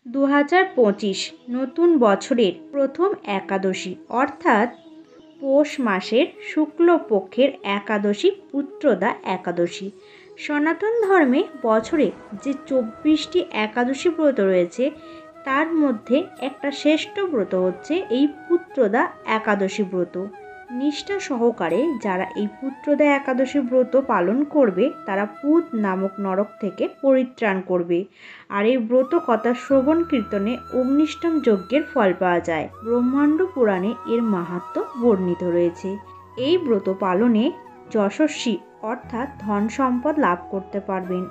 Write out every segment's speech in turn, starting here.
2025 নতুন বছরের প্রথম একাদশী অর্থাৎ পৌষ মাসের শুক্লপক্ষের একাদশী পুত্রদা একাদশী। সনাতন ধর্মে বছরে যে 24টি একাদশী ব্রত রয়েছে তার মধ্যে একটা শ্রেষ্ঠ ব্রত হচ্ছে এই পুত্রদা একাদশী ব্রত। নিষ্ঠা সহকারে যারা এই পুত্রদা একাদশী ব্রত পালন করবে তারা পুত নামক নরক থেকে পরিত্রাণ করবে। আর এই ব্রত কথা শ্রবণ কীর্তনে অগ্নিষ্টম যজ্ঞের ফল পাওয়া যায়। ব্রহ্মাণ্ড পুরাণে এর মাহাত্ম্য বর্ণিত রয়েছে। এই ব্রত পালনে যশস্বী অর্থাৎ ধন সম্পদ লাভ করতে পারবেন।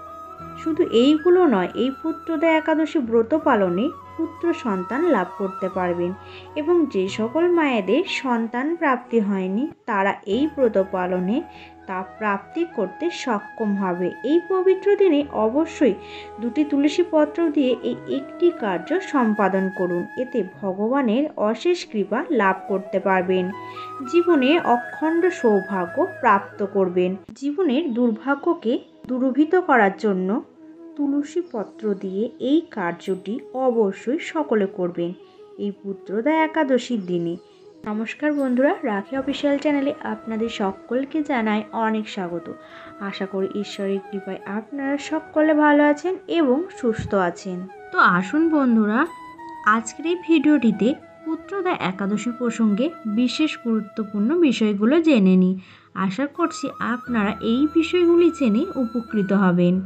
শুধু এইগুলো নয়, এই পুত্রদা একাদশী ব্রত পালনে পুত্র সন্তান লাভ করতে পারবেন এবং যে সকল মায়েদের সন্তান প্রাপ্তি হয়নি তারা এই ব্রত পালনে তা প্রাপ্তি করতে সক্ষম হবে। এই পবিত্র দিনে অবশ্যই 2টি তুলসী পত্র দিয়ে এই একটি কার্য সম্পাদন করুন, এতে ভগবানের অশেষ কৃপা লাভ করতে পারবেন। জীবনে অখণ্ড সৌভাগ্য প্রাপ্ত করবেন। জীবনের দুর্ভাগ্যকে দূরীভূত করার জন্য তুলসী পত্র দিয়ে এই কার্যটি অবশ্যই সকলে করবেন এই পুত্রদা একাদশীর দিনে। নমস্কার বন্ধুরা, রাখি অফিসিয়াল চ্যানেলে আপনাদের সকলকে জানাই অনেক স্বাগত। আশা করি ঈশ্বরের কৃপায় আপনারা সকলে ভালো আছেন এবং সুস্থ আছেন। তো আসুন বন্ধুরা, আজকের এই ভিডিওটিতে পুত্রদা একাদশী প্রসঙ্গে বিশেষ গুরুত্বপূর্ণ বিষয়গুলো জেনে নিই। আশা করছি আপনারা এই বিষয়গুলি জেনে উপকৃত হবেন।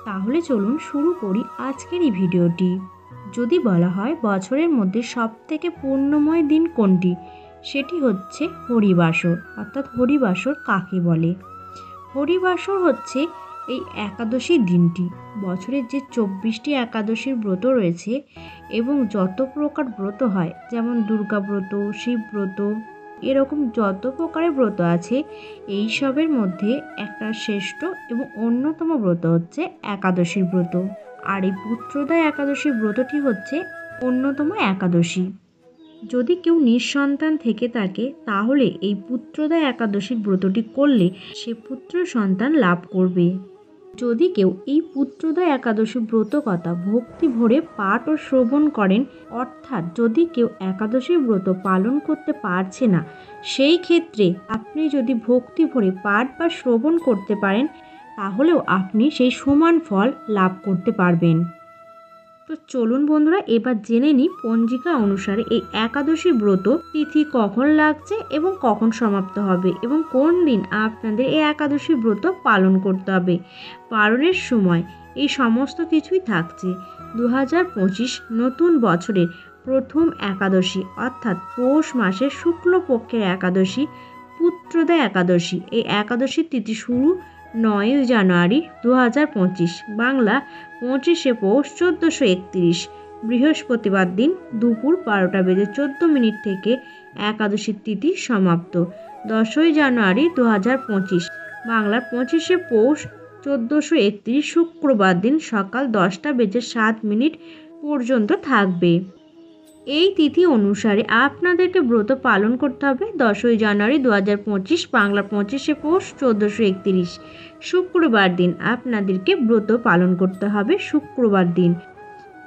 তাহলে চলুন শুরু করি আজকের এই ভিডিওটি। যদি বলা হয় বছরের মধ্যে সবথেকে পুণ্যময় দিন কোনটি, সেটি হচ্ছে হরিবাসর। অর্থাৎ হরিবাসর কাকে বলে? হরিবাসর হচ্ছে এই একাদশীর দিনটি। বছরের যে 24টি একাদশীর ব্রত রয়েছে এবং যত প্রকার ব্রত হয়, যেমন দুর্গা ব্রত, শিব ব্রত, এরকম যত প্রকারের ব্রত আছে, এই সবের মধ্যে একটা শ্রেষ্ঠ এবং অন্যতম ব্রত হচ্ছে একাদশীর ব্রত। আর এই পুত্রদা একাদশীর ব্রতটি হচ্ছে অন্যতম একাদশী। যদি কেউ নিঃসন্তান থেকে থাকে তাহলে এই পুত্রদা একাদশীর ব্রতটি করলে সে পুত্র সন্তান লাভ করবে। যদি কেউ এই পুত্রদা একাদশী ব্রত কথা ভক্তি ভরে পাঠ ও শ্রবণ করেন, অর্থাৎ যদি কেউ একাদশীর ব্রত পালন করতে পারছে না, সেই ক্ষেত্রে আপনি যদি ভক্তি ভরে পাঠ বা শ্রবণ করতে পারেন তাহলেও আপনি সেই সমান ফল লাভ করতে পারবেন। তো চলুন বন্ধুরা, এবার জেনে নিই পঞ্জিকা অনুসারে এই একাদশী ব্রত তিথি কখন লাগছে এবং কখন সমাপ্ত হবে এবং কোন দিন আপনাদের এই একাদশী ব্রত পালন করতে হবে। পালনের সময় এই সমস্ত কিছুই থাকছে। 2025 নতুন বছরের প্রথম একাদশী অর্থাৎ পৌষ মাসের শুক্লপক্ষের একাদশী পুত্রদা একাদশী। এই একাদশীর তিথি শুরু 9 জানুয়ারি 2025, বাংলা 25শে পৌষ 1431, বৃহস্পতিবার দিন দুপুর 12:14 থেকে একাদশীর তিথি সমাপ্ত। 10 জানুয়ারি 2025, বাংলার 25শে পৌষ 1431, শুক্রবার দিন সকাল 10:07 পর্যন্ত থাকবে। এই তিথি অনুসারে আপনাদেরকে ব্রত পালন করতে হবে 10 জানুয়ারি 2025, বাংলা 25শে পৌষ 1431, শুক্রবার দিন আপনাদেরকে ব্রত পালন করতে হবে শুক্রবার দিন।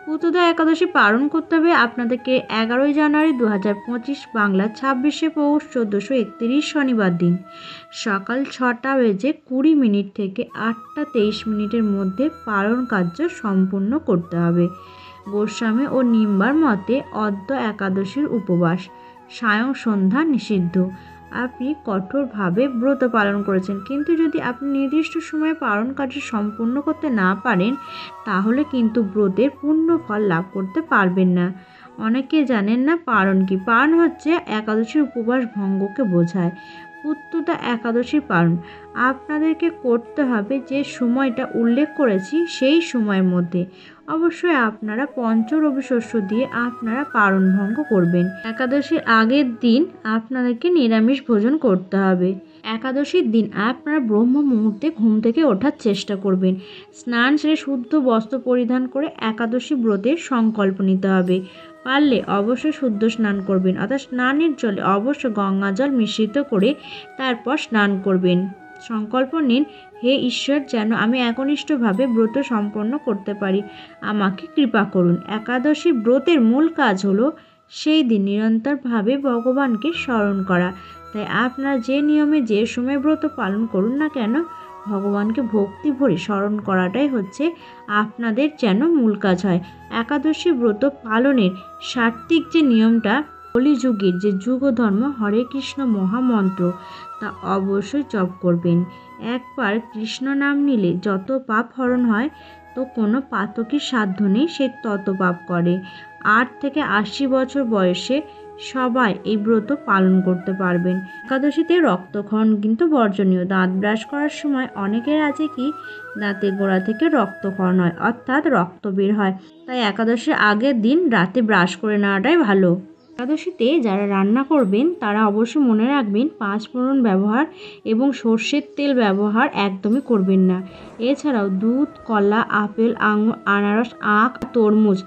পুত্রদা একাদশী পালন করতে হবে আপনাদেরকে 11 জানুয়ারি 2025, বাংলা 26শে পৌষ 1431, শনিবার দিন সকাল 6:20 থেকে 8:23 মধ্যে পালন কার্য সম্পূর্ণ করতে হবে। গোস্বামী ও নিম্বার মতে অদ্য একাদশীর উপবাস সায়ং সন্ধ্যা নিষিদ্ধ। আপনি কঠোরভাবে ব্রত পালন করেছেন, কিন্তু যদি আপনি নির্দিষ্ট সময়ে পালন কার্য সম্পূর্ণ করতে না পারেন তাহলে কিন্তু ব্রতের পূর্ণ ফল লাভ করতে পারবেন না। অনেকে জানেন না পালন কি। পালন হচ্ছে একাদশীর উপবাস ভঙ্গকে বোঝায়। পুত্রদা একাদশীর পালন আপনাদেরকে করতে হবে যে সময়টা উল্লেখ করেছি সেই সময়ের মধ্যে। অবশ্যই আপনারা পঞ্চরবি শস্য দিয়ে আপনারা পালন ভঙ্গ করবেন। একাদশীর আগের দিন আপনাদেরকে নিরামিষ ভোজন করতে হবে। একাদশীর দিন আপনারা ব্রহ্ম মুহূর্তে ঘুম থেকে ওঠার চেষ্টা করবেন। স্নান সেরে শুদ্ধ বস্ত্র পরিধান করে একাদশী ব্রতের সংকল্প নিতে হবে। পারলে অবশ্যই শুদ্ধ স্নান করবেন, অর্থাৎ স্নানের জলে অবশ্যই গঙ্গা জল মিশ্রিত করে তারপর স্নান করবেন। সংকল্প নিন, হে ঈশ্বর, যেন আমি একনিষ্ঠভাবে ব্রত সম্পন্ন করতে পারি, আমাকে কৃপা করুন। একাদশী ব্রতের মূল কাজ হলো সেই দিন নিরন্তরভাবে ভগবানকে স্মরণ করা। তাই আপনারা যে নিয়মে যে সময় ব্রত পালন করুন না কেন, ভগবানকে ভক্তি ভরে স্মরণ করাটাই হচ্ছে আপনাদের যেন মূল কাজ হয়। একাদশী ব্রত পালনের সাত্ত্বিক যে নিয়মটা, কলিযুগের যে যুগ ধর্ম হরে কৃষ্ণ মহামন্ত্র, তা অবশ্যই জপ করবেন। একবার কৃষ্ণ নাম নিলে যত পাপ হরণ হয়, তো কোনো পাতকীর সাধ্য নেই সে তত পাপ করে। 8 থেকে 80 বছর বয়সে সবাই এই ব্রত পালন করতে পারবেন। একাদশীতে রক্তক্ষরণ কিন্তু বর্জনীয়। দাঁত ব্রাশ করার সময় অনেকের আছে কি, দাঁতের গোড়া থেকে রক্তক্ষরণ হয়, অর্থাৎ রক্ত বের হয়। তাই একাদশীর আগের দিন রাতে ব্রাশ করে নেওয়াটাই ভালো। একাদশীতে যারা রান্না করবেন তারা অবশ্যই মনে রাখবেন 5 ফোড়ন ব্যবহার এবং সর্ষের তেল ব্যবহার একদমই করবেন না। এছাড়াও দুধ, কলা, আপেল, আঙুর, আনারস, আখ, তরমুজ,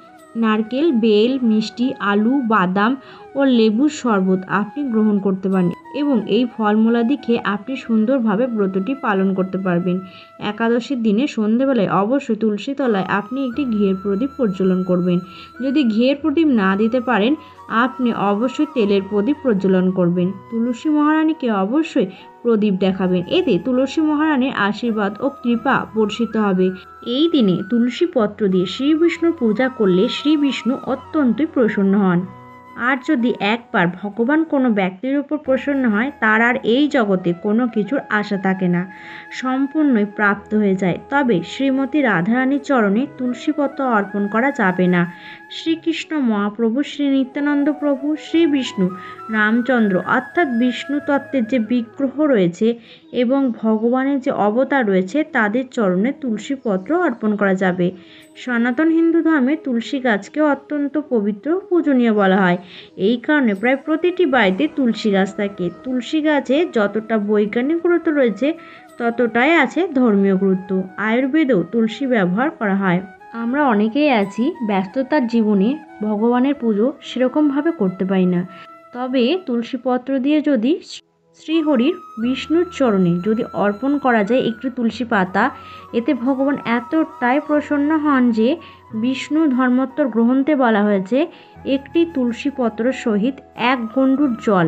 নারকেল, বেল, মিষ্টি, আলু, বাদাম ও লেবুর শরবত আপনি গ্রহণ করতে পারেন এবং এই ফলমূলাদি খেয়ে আপনি সুন্দরভাবে ব্রতটি পালন করতে পারবেন। একাদশীর দিনে সন্ধেবেলায় অবশ্যই তুলসী তলায় আপনি একটি ঘিয়ের প্রদীপ প্রজ্বলন করবেন। যদি ঘিয়ের প্রদীপ না দিতে পারেন, আপনি অবশ্যই তেলের প্রদীপ প্রজ্বলন করবেন। তুলসী মহারানীকে অবশ্যই প্রদীপ দেখাবেন, এতে তুলসী মহারানীর আশীর্বাদ ও কৃপা বর্ষিত হবে। এই দিনে তুলসী পত্র দিয়ে শ্রী বিষ্ণুর পূজা করলে শ্রী বিষ্ণু অত্যন্তই প্রসন্ন হন। আর যদি একবার ভগবান কোনো ব্যক্তির উপর প্রসন্ন হয়, তার আর এই জগতে কোনো কিছুর আশা থাকে না, সম্পূর্ণই প্রাপ্ত হয়ে যায়। তবে শ্রীমতী রাধারানীর চরণে তুলসীপত্র অর্পণ করা যাবে না। শ্রীকৃষ্ণ মহাপ্রভু, শ্রী নিত্যানন্দ প্রভু, শ্রী বিষ্ণু, রামচন্দ্র অর্থাৎ বিষ্ণু তত্ত্বের যে বিগ্রহ রয়েছে এবং ভগবানের যে অবতার রয়েছে, তাদের চরণে তুলসীপত্র অর্পণ করা যাবে। সনাতন হিন্দু ধর্মে তুলসী গাছকে অত্যন্ত পবিত্র পূজনীয় বলা হয়। এই কারণে প্রায় প্রতিটি বাড়িতে তুলসী গাছ থাকে। তুলসী গাছে যতটা বৈজ্ঞানিক গুরুত্ব রয়েছে, ততটাই আছে ধর্মীয় গুরুত্ব। আয়ুর্বেদেও তুলসী ব্যবহার করা হয়। আমরা অনেকেই আছি ব্যস্ততার জীবনে ভগবানের পুজো সেরকমভাবে করতে পারি না, তবে তুলসীপত্র দিয়ে যদি শ্রীহরির বিষ্ণুর চরণে যদি অর্পণ করা যায় একটু তুলসী পাতা, এতে ভগবান এতটাই প্রসন্ন হন যে বিষ্ণু ধর্মোত্তর গ্রন্থে বলা হয়েছে, একটি তুলসী পত্র সহিত 1 গণ্ডূর জল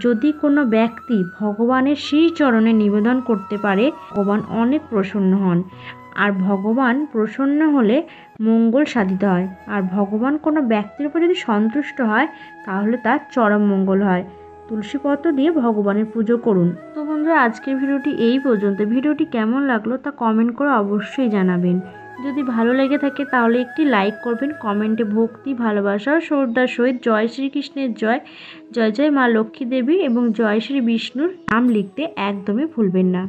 যদি কোনো ব্যক্তি ভগবানের শ্রীচরণে নিবেদন করতে পারে, ভগবান অনেক প্রসন্ন হন। আর ভগবান প্রসন্ন হলে মঙ্গল সাধিত হয়। আর ভগবান কোনো ব্যক্তির উপর যদি সন্তুষ্ট হয়, তাহলে তার চরম মঙ্গল হয়। তুলসীপত্র দিয়ে ভগবানের পুজো করুন। তো বন্ধুরা, আজকের ভিডিওটি এই পর্যন্ত। ভিডিওটি কেমন লাগলো তা কমেন্ট করে অবশ্যই জানাবেন। যদি ভালো লেগে থাকে তাহলে একটি লাইক করবেন। কমেন্টে ভক্তি, ভালোবাসা ও শ্রদ্ধার সহিত জয় শ্রীকৃষ্ণের জয়, জয় জয় মা লক্ষ্মী দেবী এবং জয় শ্রী বিষ্ণুর নাম লিখতে একদমই ভুলবেন না।